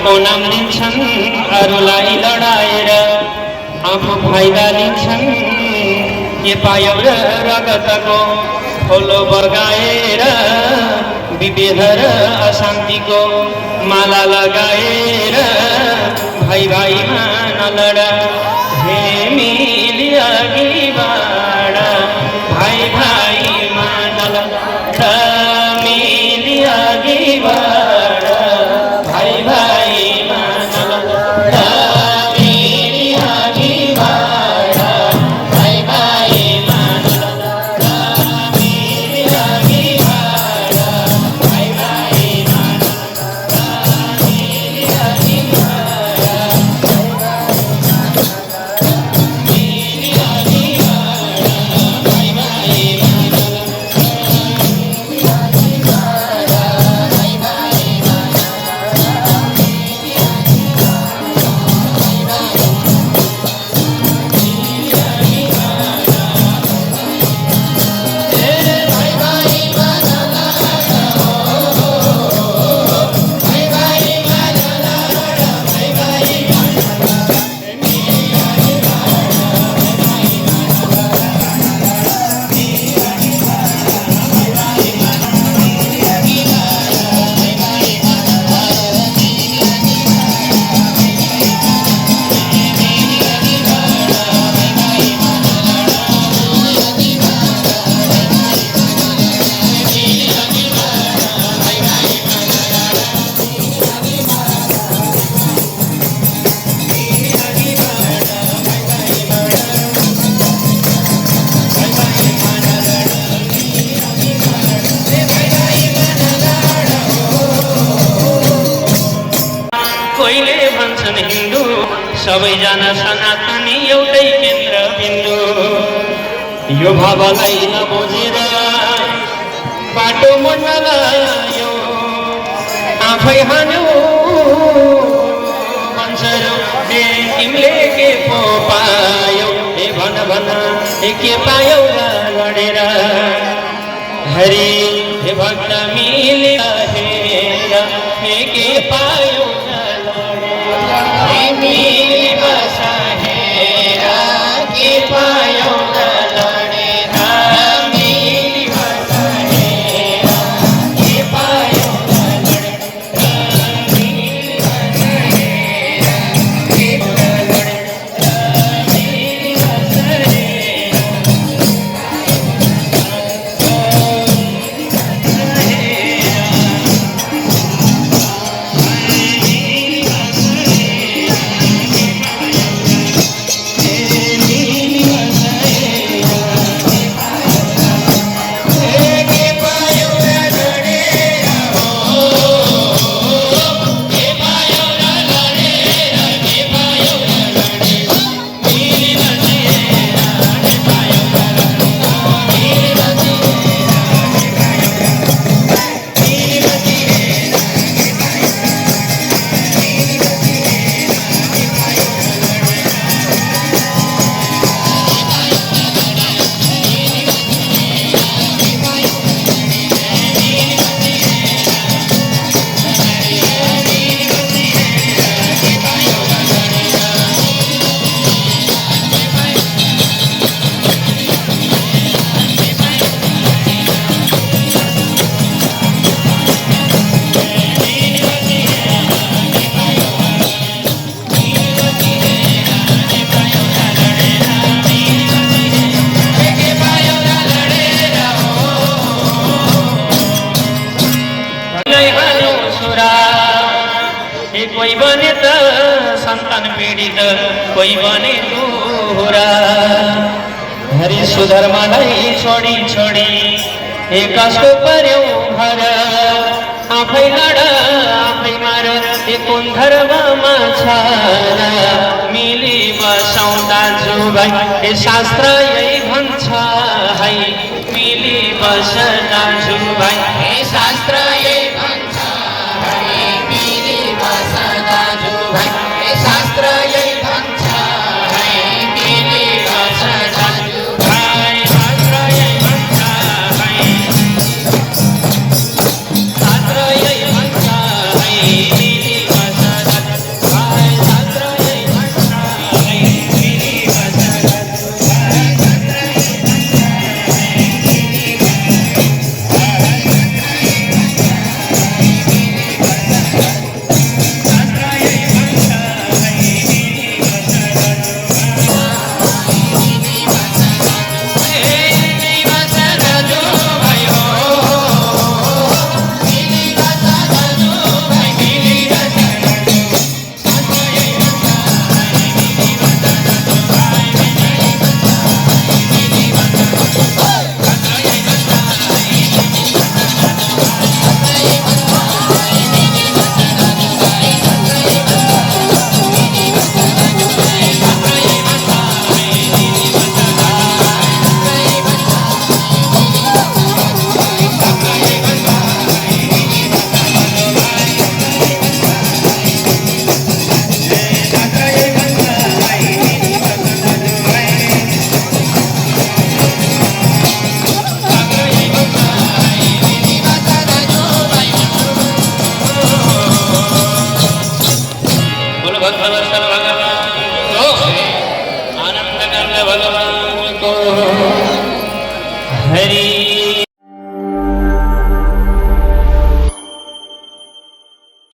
को नाम लिन्छन् अरूलाई लडाएर आफू फाइदा लिन्छन् के पायो र रगतको खोलो बगाएर विभेद र अशान्तिको माला लगाएर भाइ भाइमा नलडा हे मिली अघिबाट भाइ भाइमा नलडा मिली अघिबाट भाइ भाइमा नलडा मिली अघिबाट भाइ भाइमा नलडा मिली अघिबाट भाइ भाइमा नलडा मिली अघिबाट मिली अघिबाट भाइ भाइमा हिन्दू सबैजना सनातनी एउटै केन्द्रबिन्दु यो भावलाई नबुझेर बाटो मोड्न लायो आफै हान्यो भन्छरो हे तिमीले के पो पायौ हे भन भन हे के पायौ लडेर हरि हे भक्त मिलेर हे के पायौ मिली बसाहेर के पायौ लडेर मिली बसाहेर के पायौ लडेर मिली बसाहेर के लडेर मिली बसाहेर कोई बने त संतान पीडित कोई बने दोहोरा हरि सुधर्मलाई छोडी छोडी हे कसको पर्यौ घर आफै लड आफै मार हे कुन धर्ममा छ मिली बसौँ दाजुभाइ हे शास्त्र यही भन्छ है मिली बस दाजुभाइ हे शास्त्र यही भन्छ है मिली बस दाजुभाइ हे शास्त्र यही भन्छ है मिली बस दाजुभाइ शास्त्र यही भन्छ है शास्त्र यही भन्छ है मिली बस भक्तवत्सल